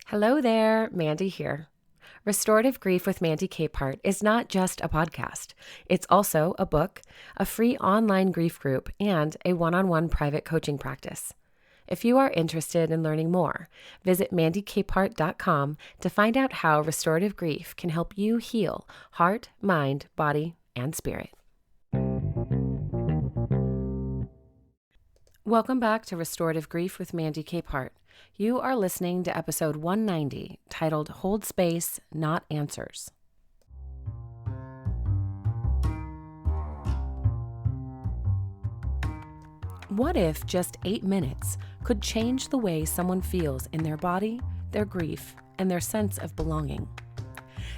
Hello there, Mandy here. Restorative Grief with Mandy Capehart is not just a podcast. It's also a book, a free online grief group, and a one-on-one private coaching practice. If you are interested in learning more, visit mandykapehart.com to find out how restorative grief can help you heal heart, mind, body, and spirit. Welcome back to Restorative Grief with Mandy Capehart. You are listening to episode 190, titled Hold Space, Not Answers. What if just 8 minutes could change the way someone feels in their body, their grief, and their sense of belonging?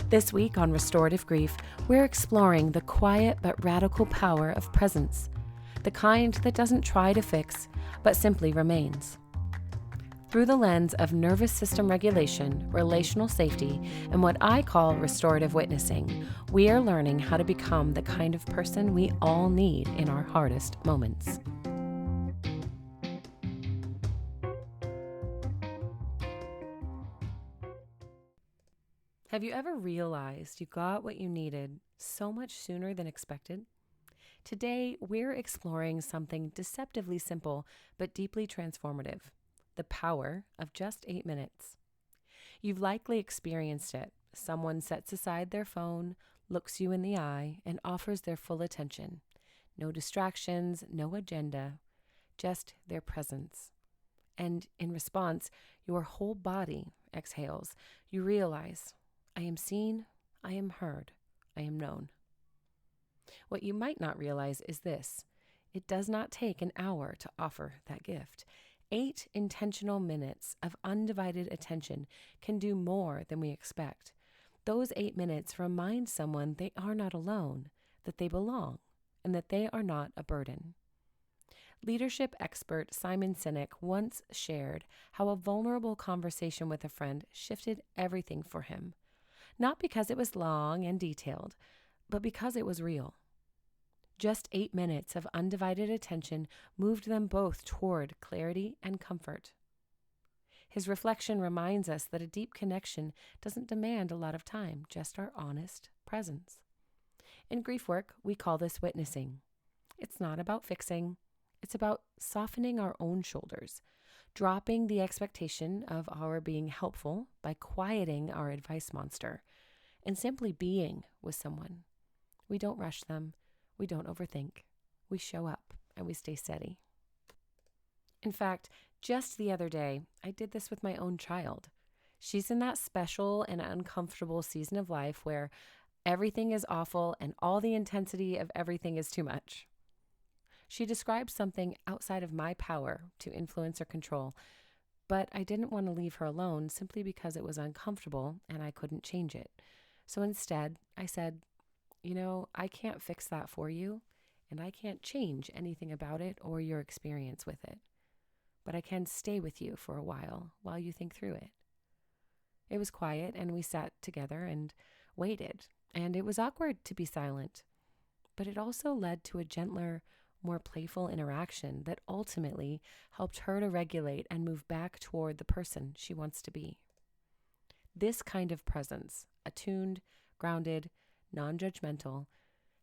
This week on Restorative Grief, we're exploring the quiet but radical power of presence, the kind that doesn't try to fix, but simply remains. Through the lens of nervous system regulation, relational safety, and what I call restorative witnessing, we are learning how to become the kind of person we all need in our hardest moments. Have you ever realized you got what you needed so much sooner than expected? Today, we're exploring something deceptively simple but deeply transformative: the power of just 8 minutes. You've likely experienced it. Someone sets aside their phone, looks you in the eye, and offers their full attention. No distractions, no agenda, just their presence. And in response, your whole body exhales. You realize, I am seen, I am heard, I am known. What you might not realize is this: it does not take an hour to offer that gift. 8 intentional minutes of undivided attention can do more than we expect. Those 8 minutes remind someone they are not alone, that they belong, and that they are not a burden. Leadership expert Simon Sinek once shared how a vulnerable conversation with a friend shifted everything for him, not because it was long and detailed, but because it was real. Just 8 minutes of undivided attention moved them both toward clarity and comfort. His reflection reminds us that a deep connection doesn't demand a lot of time, just our honest presence. In grief work, we call this witnessing. It's not about fixing. It's about softening our own shoulders, dropping the expectation of our being helpful by quieting our advice monster, and simply being with someone. We don't rush them. We don't overthink. We show up and we stay steady. In fact, just the other day, I did this with my own child. She's in that special and uncomfortable season of life where everything is awful and all the intensity of everything is too much. She described something outside of my power to influence or control, but I didn't want to leave her alone simply because it was uncomfortable and I couldn't change it. So instead, I said, I can't fix that for you, and I can't change anything about it or your experience with it. But I can stay with you for a while you think through it. It was quiet, and we sat together and waited, and it was awkward to be silent. But it also led to a gentler, more playful interaction that ultimately helped her to regulate and move back toward the person she wants to be. This kind of presence, attuned, grounded, non-judgmental,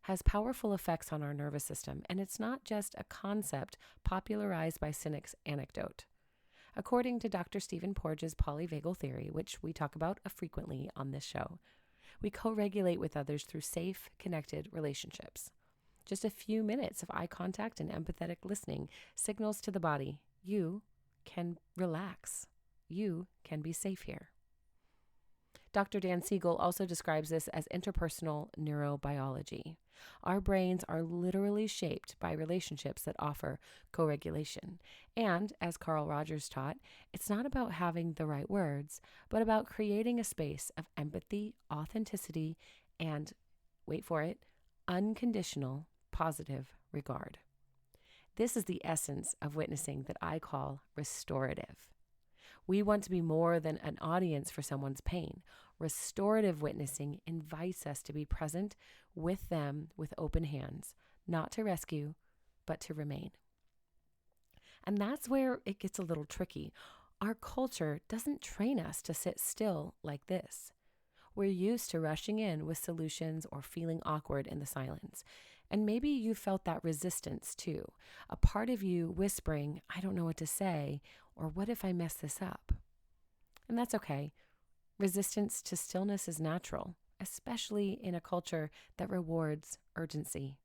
has powerful effects on our nervous system, and it's not just a concept popularized by Sinek's anecdote. According to Dr. Stephen Porges' polyvagal theory, which we talk about frequently on this show, we co-regulate with others through safe, connected relationships. Just a few minutes of eye contact and empathetic listening signals to the body, you can relax. You can be safe here. Dr. Dan Siegel also describes this as interpersonal neurobiology. Our brains are literally shaped by relationships that offer co-regulation. And, as Carl Rogers taught, it's not about having the right words, but about creating a space of empathy, authenticity, and, wait for it, unconditional positive regard. This is the essence of witnessing that I call restorative. We want to be more than an audience for someone's pain. Restorative witnessing invites us to be present with them with open hands, not to rescue, but to remain. And that's where it gets a little tricky. Our culture doesn't train us to sit still like this. We're used to rushing in with solutions or feeling awkward in the silence. And maybe you felt that resistance too, a part of you whispering, I don't know what to say, or what if I mess this up? And that's okay. Resistance to stillness is natural, especially in a culture that rewards urgency.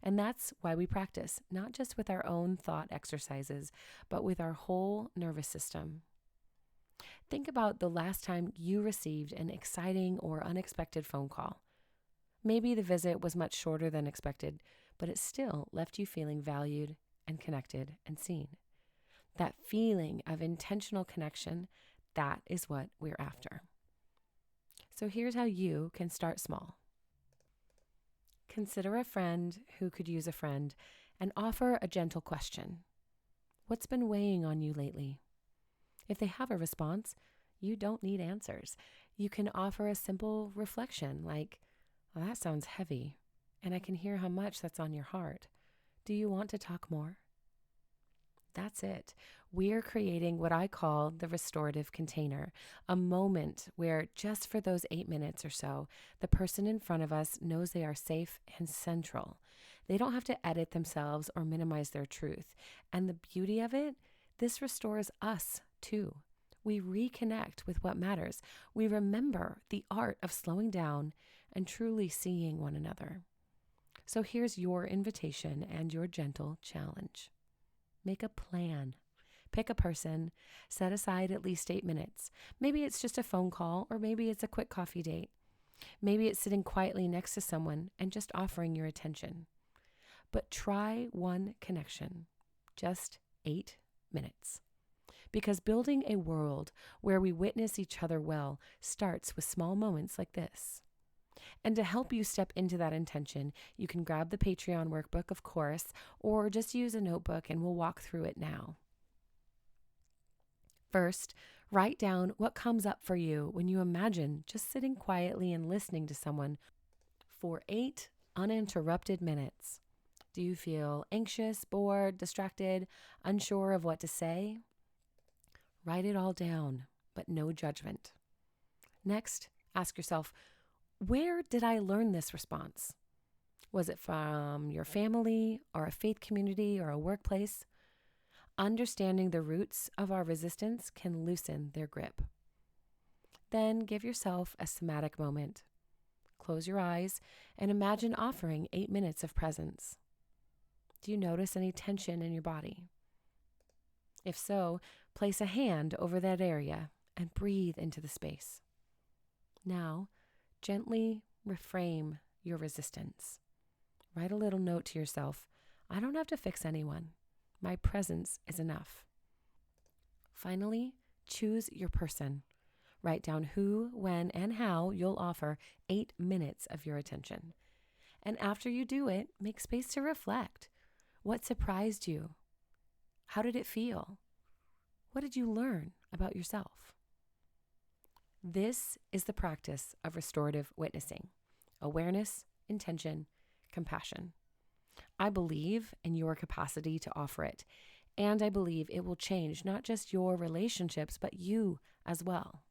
And that's why we practice, not just with our own thought exercises, but with our whole nervous system. Think about the last time you received an exciting or unexpected phone call. Maybe the visit was much shorter than expected, but it still left you feeling valued and connected and seen. That feeling of intentional connection, that is what we're after. So here's how you can start small. Consider a friend who could use a friend and offer a gentle question. What's been weighing on you lately? If they have a response, you don't need answers. You can offer a simple reflection like, well, that sounds heavy, and I can hear how much that's on your heart. Do you want to talk more? That's it. We're creating what I call the restorative container, a moment where just for those 8 minutes or so, the person in front of us knows they are safe and central. They don't have to edit themselves or minimize their truth. And the beauty of it, this restores us too. We reconnect with what matters. We remember the art of slowing down and truly seeing one another. So here's your invitation and your gentle challenge. Make a plan. Pick a person. Set aside at least 8 minutes. Maybe it's just a phone call, or maybe it's a quick coffee date. Maybe it's sitting quietly next to someone and just offering your attention. But try one connection. Just 8 minutes. Because building a world where we witness each other well starts with small moments like this. And to help you step into that intention, you can grab the Patreon workbook, of course, or just use a notebook and we'll walk through it now. First, write down what comes up for you when you imagine just sitting quietly and listening to someone for 8 uninterrupted minutes. Do you feel anxious, bored, distracted, unsure of what to say? Write it all down, but no judgment. Next, ask yourself, where did I learn this response? Was it from your family or a faith community or a workplace? Understanding the roots of our resistance can loosen their grip. Then give yourself a somatic moment. Close your eyes and imagine offering 8 minutes of presence. Do you notice any tension in your body? If so, place a hand over that area and breathe into the space. Now, gently reframe your resistance. Write a little note to yourself. I don't have to fix anyone. My presence is enough. Finally, choose your person. Write down who, when, and how you'll offer 8 minutes of your attention. And after you do it, make space to reflect. What surprised you? How did it feel? What did you learn about yourself? This is the practice of restorative witnessing. Awareness, intention, compassion. I believe in your capacity to offer it, and I believe it will change not just your relationships, but you as well.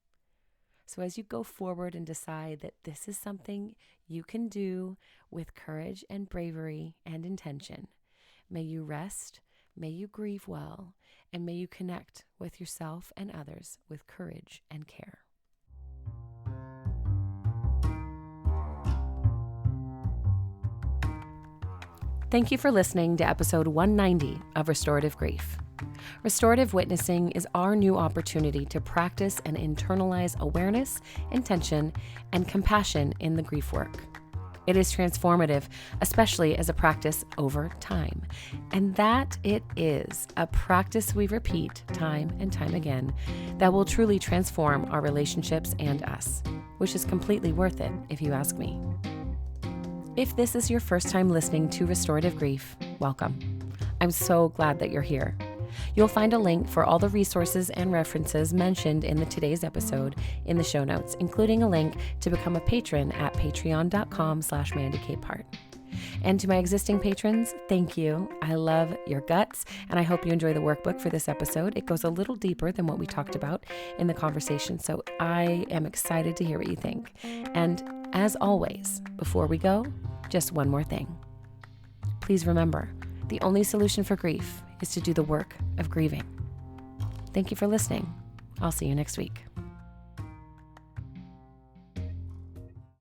So as you go forward and decide that this is something you can do with courage and bravery and intention, may you rest, may you grieve well, and may you connect with yourself and others with courage and care. Thank you for listening to episode 190 of Restorative Grief. Restorative witnessing is our new opportunity to practice and internalize awareness, intention, and compassion in the grief work. It is transformative, especially as a practice over time. And that it is a practice we repeat time and time again that will truly transform our relationships and us, which is completely worth it if you ask me. If this is your first time listening to Restorative Grief, welcome. I'm so glad that you're here. You'll find a link for all the resources and references mentioned in today's episode in the show notes, including a link to become a patron at patreon.com/MandyKPart. And to my existing patrons, thank you. I love your guts, and I hope you enjoy the workbook for this episode. It goes a little deeper than what we talked about in the conversation, so I am excited to hear what you think. And as always, before we go, just one more thing. Please remember, the only solution for grief is to do the work of grieving. Thank you for listening. I'll see you next week.